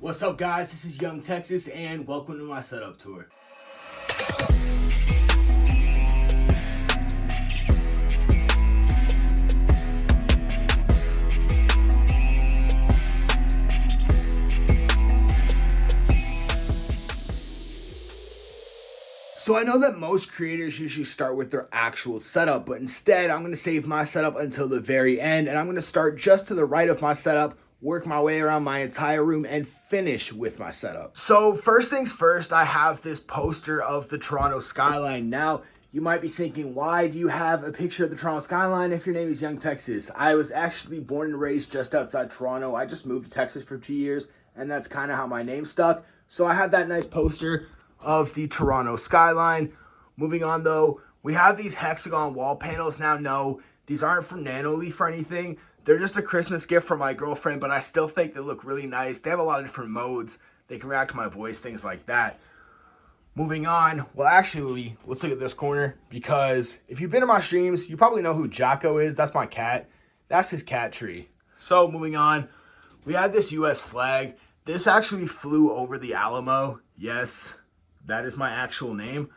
What's up, guys? This is Young Texas, and welcome to my setup tour. So I know that most creators usually start with their actual setup, but instead I'm going to save my setup until the very end, and I'm going to start just to the right of my setup, work my way around my entire room, and finish with my setup. So first things first, I have this poster of the Toronto skyline. Now, you might be thinking, why do you have a picture of the Toronto skyline if your name is Young Texas? I was actually born and raised just outside Toronto. I just moved to Texas for 2 years, and that's kind of how my name stuck. So I have that nice poster of the Toronto skyline. Moving on though, we have these hexagon wall panels. Now, no, these aren't from Nanoleaf or anything. They're just a Christmas gift from my girlfriend, but I still think they look really nice. They have a lot of different modes. They can react to my voice, things like that. Moving on, well, actually, let's look at this corner, because if you've been to my streams, you probably know who Jocko is. That's my cat. That's his cat tree. So moving on, we have this US flag. This actually flew over the Alamo. Yes, that is my actual name,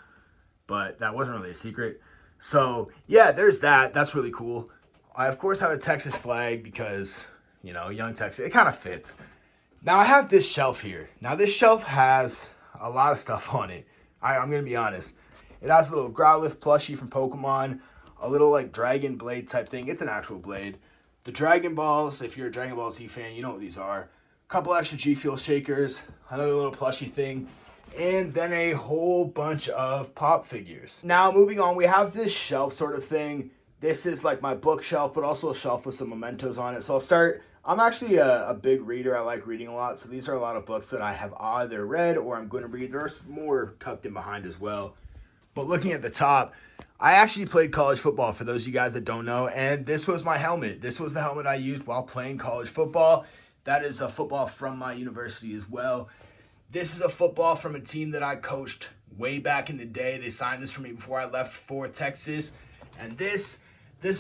but that wasn't really a secret. So yeah, there's that. That's really cool. I, of course, have a Texas flag because, you know, Young Texas, it kind of fits. Now, I have this shelf here. Now, this shelf has a lot of stuff on it. I'm going to be honest. It has a little Growlithe plushie from Pokemon, a little, like, Dragon Blade type thing. It's an actual blade. The Dragon Balls, if you're a Dragon Ball Z fan, you know what these are. A couple extra G Fuel shakers, another little plushie thing, and then a whole bunch of pop figures. Now, moving on, we have this shelf sort of thing. This is like my bookshelf, but also a shelf with some mementos on it. So I'll start. I'm actually a big reader. I like reading a lot. So these are a lot of books that I have either read or I'm going to read. There's more tucked in behind as well. But looking at the top, I actually played college football, for those of you guys that don't know. And this was my helmet. This was the helmet I used while playing college football. That is a football from my university as well. This is a football from a team that I coached way back in the day. They signed this for me before I left for Texas. And this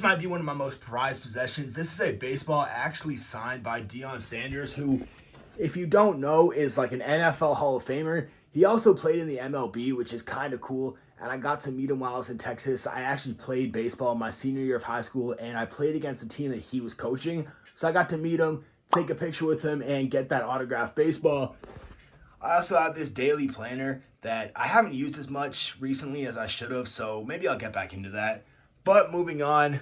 might be one of my most prized possessions. This is a baseball actually signed by Deion Sanders, who, if you don't know, is like an NFL Hall of Famer. He also played in the MLB, which is kind of cool. And I got to meet him while I was in Texas. I actually played baseball my senior year of high school, and I played against the team that he was coaching. So I got to meet him, take a picture with him, and get that autographed baseball. I also have this daily planner that I haven't used as much recently as I should have, so maybe I'll get back into that. But moving on,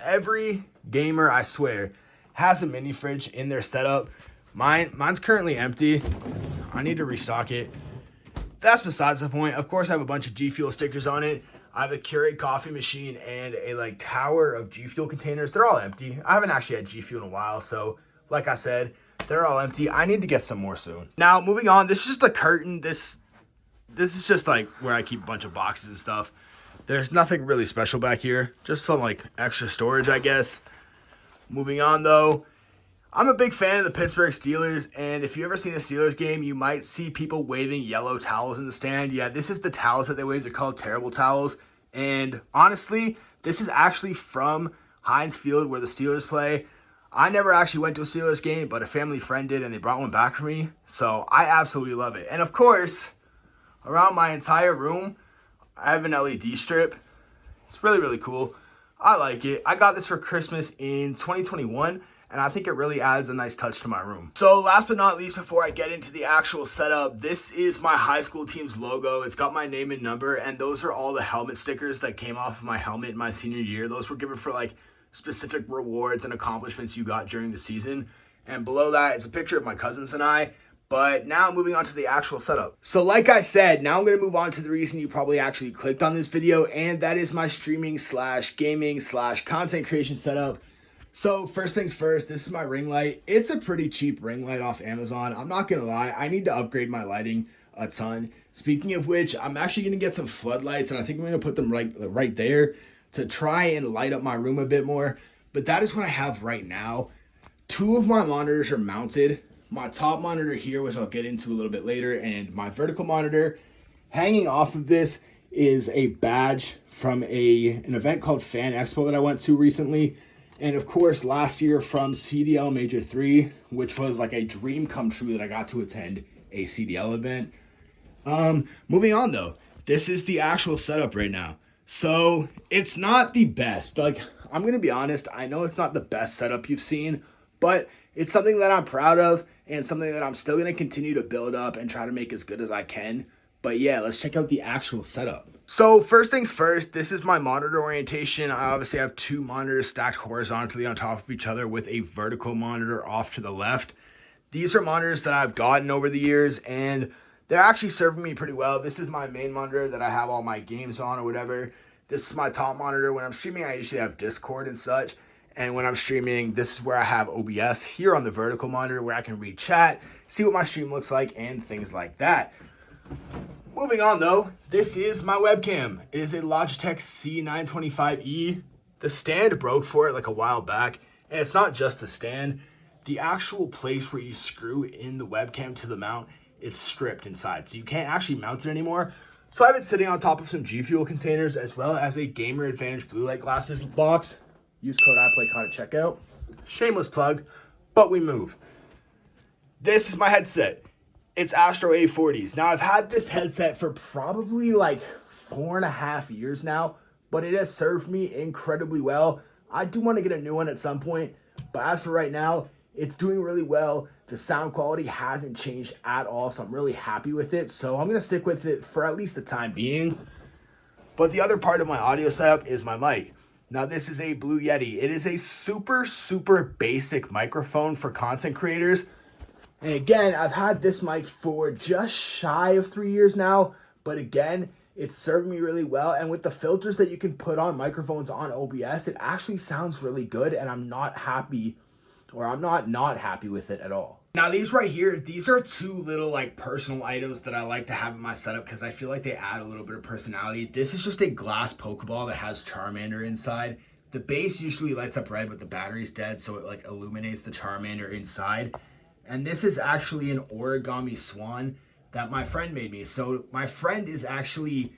every gamer, I swear, has a mini fridge in their setup. Mine's currently empty. I need to restock it. That's besides the point. Of course, I have a bunch of G Fuel stickers on it. I have a Keurig coffee machine and a tower of G Fuel containers. They're all empty. I haven't actually had G Fuel in a while, so like I said, they're all empty. I need to get some more soon. Now, moving on, this is just a curtain. This is just like where I keep a bunch of boxes and stuff. There's nothing really special back here. Just some like extra storage, I guess. Moving on though, I'm a big fan of the Pittsburgh Steelers, and if you've ever seen a Steelers game, you might see people waving yellow towels in the stand. Yeah, this is the towels that they wave. They're called terrible towels. And honestly, this is actually from Heinz Field where the Steelers play. I never actually went to a Steelers game, but a family friend did, and they brought one back for me. So I absolutely love it. And of course, around my entire room, I have an LED strip. It's really, really cool. I like it. I got this for Christmas in 2021, and I think it really adds a nice touch to my room. So last but not least, before I get into the actual setup, this is my high school team's logo. It's got my name and number, and those are all the helmet stickers that came off of my helmet in my senior year. Those were given for like specific rewards and accomplishments you got during the season. And below that is a picture of my cousins and I. But now moving on to the actual setup. So like I said, now I'm going to move on to the reason you probably actually clicked on this video, and that is my streaming / gaming / content creation setup. So first things first, this is my ring light. It's a pretty cheap ring light off Amazon. I'm not going to lie, I need to upgrade my lighting a ton. Speaking of which, I'm actually going to get some floodlights, and I think I'm going to put them right there to try and light up my room a bit more. But that is what I have right now. 2 of my monitors are mounted. My top monitor here, which I'll get into a little bit later, and my vertical monitor. Hanging off of this is a badge from an event called Fan Expo that I went to recently. And of course, last year from CDL Major 3, which was like a dream come true that I got to attend a CDL event. Moving on though, this is the actual setup right now. So it's not the best. Like, I'm going to be honest, I know it's not the best setup you've seen, but it's something that I'm proud of and something that I'm still going to continue to build up and try to make as good as I can. But yeah, let's check out the actual setup. So first things first, this is my monitor orientation. I obviously have two monitors stacked horizontally on top of each other with a vertical monitor off to the left. These are monitors that I've gotten over the years, and they're actually serving me pretty well. This is my main monitor that I have all my games on or whatever. This is my top monitor. When I'm streaming, I usually have Discord and such. And when I'm streaming, this is where I have OBS here on the vertical monitor where I can read chat, see what my stream looks like, and things like that. Moving on though, this is my webcam. It is a Logitech C925E. The stand broke for it like a while back, and it's not just the stand. The actual place where you screw in the webcam to the mount, it's stripped inside, so you can't actually mount it anymore. So I have it sitting on top of some G Fuel containers as well as a Gamer Advantage blue light glasses box. Use code IPLAYCOD at checkout. Shameless plug, but we move. This is my headset. It's Astro A40s. Now, I've had this headset for probably like 4.5 years now, but it has served me incredibly well. I do want to get a new one at some point, but as for right now, it's doing really well. The sound quality hasn't changed at all, so I'm really happy with it. So I'm going to stick with it for at least the time being. But the other part of my audio setup is my mic. Now, this is a Blue Yeti. It is a super, super basic microphone for content creators. And again, I've had this mic for just shy of 3 years now, but again, it's served me really well. And with the filters that you can put on microphones on OBS, it actually sounds really good, and I'm not happy, or I'm not happy with it at all. Now, these right here, these are two little like personal items that I like to have in my setup because I feel like they add a little bit of personality. This is just a glass Pokeball that has Charmander inside. The base usually lights up red, but the battery's dead, so it like illuminates the Charmander inside. And this is actually an origami swan that my friend made me. So my friend is actually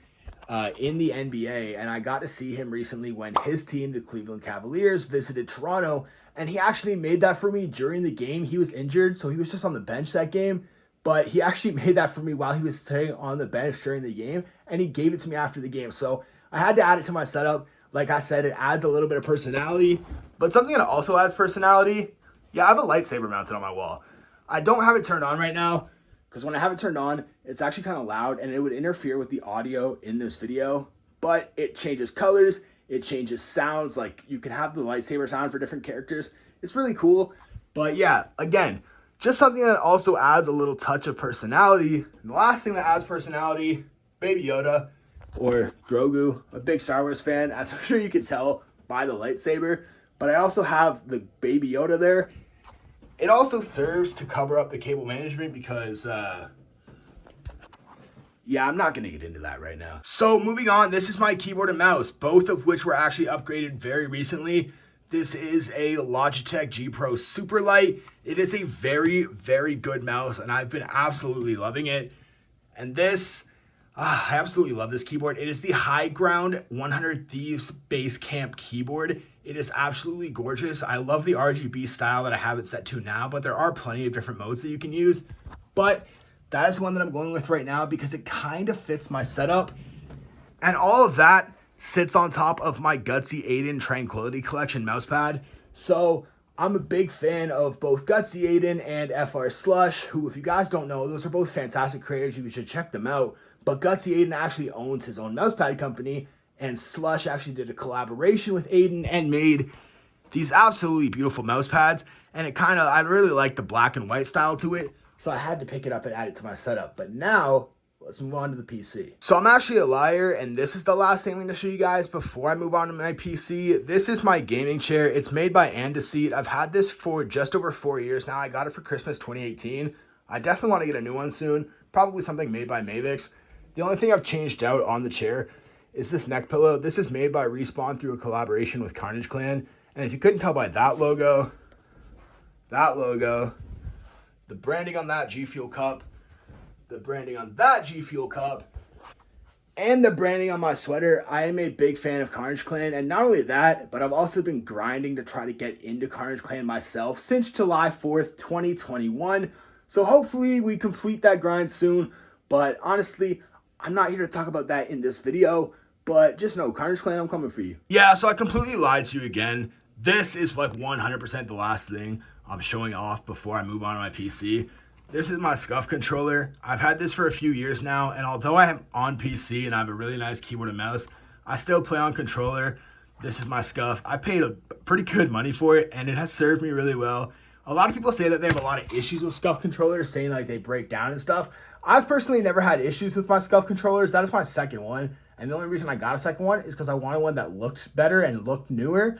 in the NBA, and I got to see him recently when his team, the Cleveland Cavaliers, visited Toronto, and he actually made that for me during the game. He was injured, so he was just on the bench that game, but he actually made that for me while he was staying on the bench during the game, and he gave it to me after the game. So I had to add it to my setup. Like I said, it adds a little bit of personality, but something that also adds personality, yeah, I have a lightsaber mounted on my wall. I don't have it turned on right now because when I have it turned on, it's actually kind of loud and it would interfere with the audio in this video, but it changes colors, it changes sounds, like you can have the lightsaber sound for different characters. It's really cool, but yeah, again, just something that also adds a little touch of personality. And the last thing that adds personality, Baby Yoda or Grogu. I'm a big Star Wars fan, as I'm sure you can tell by the lightsaber, but I also have the Baby Yoda there. It also serves to cover up the cable management because, yeah, I'm not going to get into that right now. So moving on, this is my keyboard and mouse, both of which were actually upgraded very recently. This is a Logitech G Pro Superlight. It is a very, very good mouse, and I've been absolutely loving it. And this, I absolutely love this keyboard. It is the High Ground 100 Thieves Basecamp keyboard. It is absolutely gorgeous. I love the RGB style that I have it set to now, but there are plenty of different modes that you can use. But that is one that I'm going with right now because it kind of fits my setup. And all of that sits on top of my Gutsy Aiden Tranquility Collection mousepad. So I'm a big fan of both Gutsy Aiden and FR Slush, who, if you guys don't know, those are both fantastic creators. You should check them out. But Gutsy Aiden actually owns his own mousepad company, and Slush actually did a collaboration with Aiden and made these absolutely beautiful mouse pads. And I really like the black and white style to it, so I had to pick it up and add it to my setup. But now, let's move on to the PC. So I'm actually a liar, and this is the last thing I'm going to show you guys before I move on to my PC. This is my gaming chair. It's made by Andaseat. I've had this for just over 4 years now. I got it for Christmas 2018. I definitely want to get a new one soon, probably something made by Mavix. The only thing I've changed out on the chair is this neck pillow. This is made by Respawn through a collaboration with Carnage Clan. And if you couldn't tell by that logo, the branding on that G Fuel cup, the branding on that G Fuel cup, and the branding on my sweater. I am a big fan of Carnage Clan, and not only that, but I've also been grinding to try to get into Carnage Clan myself since July 4th, 2021. So hopefully we complete that grind soon, but honestly, I'm not here to talk about that in this video, but just know, Carnage Clan, I'm coming for you. Yeah, so I completely lied to you again. This is like 100% the last thing I'm showing off before I move on to my PC. This is my SCUF controller. I've had this for a few years now, and although I am on PC and I have a really nice keyboard and mouse, I still play on controller. This is my SCUF. I paid a pretty good money for it, and it has served me really well. A lot of people say that they have a lot of issues with SCUF controllers, saying like they break down and stuff. I've personally never had issues with my SCUF controllers. That is my second one, and the only reason I got a second one is because I wanted one that looked better and looked newer,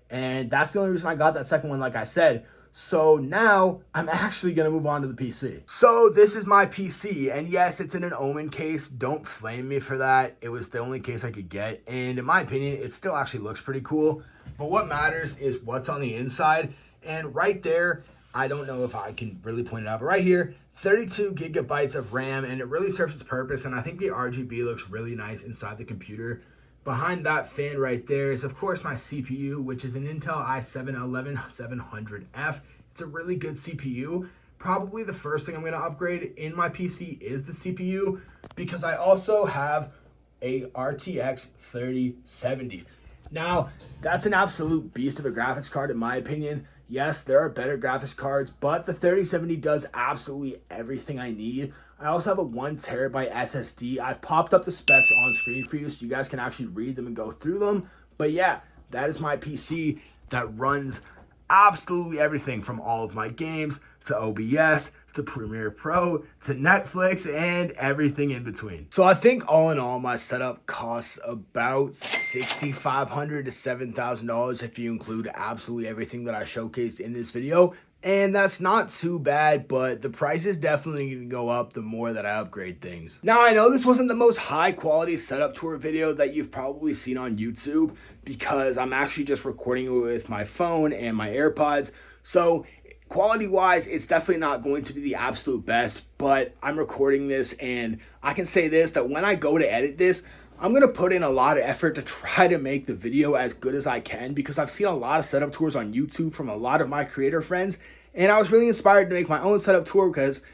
and that's the only reason I got that second one, like I said. So now I'm actually going to move on to the PC. So this is my PC, and yes, it's in an Omen case. Don't flame me for that. It was the only case I could get, and in my opinion, it still actually looks pretty cool. But what matters is what's on the inside, and right there, I don't know if I can really point it out, but right here, 32 gigabytes of RAM, and it really serves its purpose, and I think the RGB looks really nice inside the computer. Behind that fan right there is, of course, my CPU, which is an Intel i7-11700F. It's a really good CPU. Probably the first thing I'm going to upgrade in my PC is the CPU, because I also have a RTX 3070. Now, that's an absolute beast of a graphics card in my opinion. Yes, there are better graphics cards, but the 3070 does absolutely everything I need. I also have a 1 terabyte SSD. I've popped up the specs on screen for you so you guys can actually read them and go through them. But yeah, that is my PC that runs absolutely everything from all of my games to OBS to Premiere Pro to Netflix and everything in between. So I think all in all, my setup costs about $6,500 to $7,000 if you include absolutely everything that I showcased in this video. And that's not too bad, but the price is definitely going to go up the more that I upgrade things. Now, I know this wasn't the most high quality setup tour video that you've probably seen on YouTube, because I'm actually just recording it with my phone and my AirPods. So quality wise, it's definitely not going to be the absolute best, but I'm recording this, and I can say this, that when I go to edit this, I'm going to put in a lot of effort to try to make the video as good as I can, because I've seen a lot of setup tours on YouTube from a lot of my creator friends, and I was really inspired to make my own setup tour because,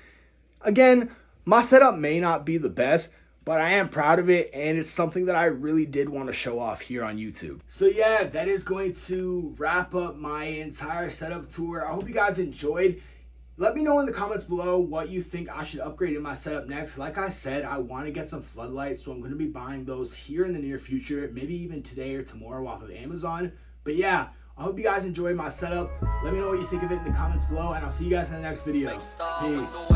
again, my setup may not be the best, but I am proud of it, and it's something that I really did want to show off here on YouTube. So yeah, that is going to wrap up my entire setup tour. I hope you guys enjoyed. Let me know in the comments below what you think I should upgrade in my setup next. Like I said, I want to get some floodlights, so I'm going to be buying those here in the near future, maybe even today or tomorrow off of Amazon. But yeah, I hope you guys enjoyed my setup. Let me know what you think of it in the comments below, and I'll see you guys in the next video. Peace.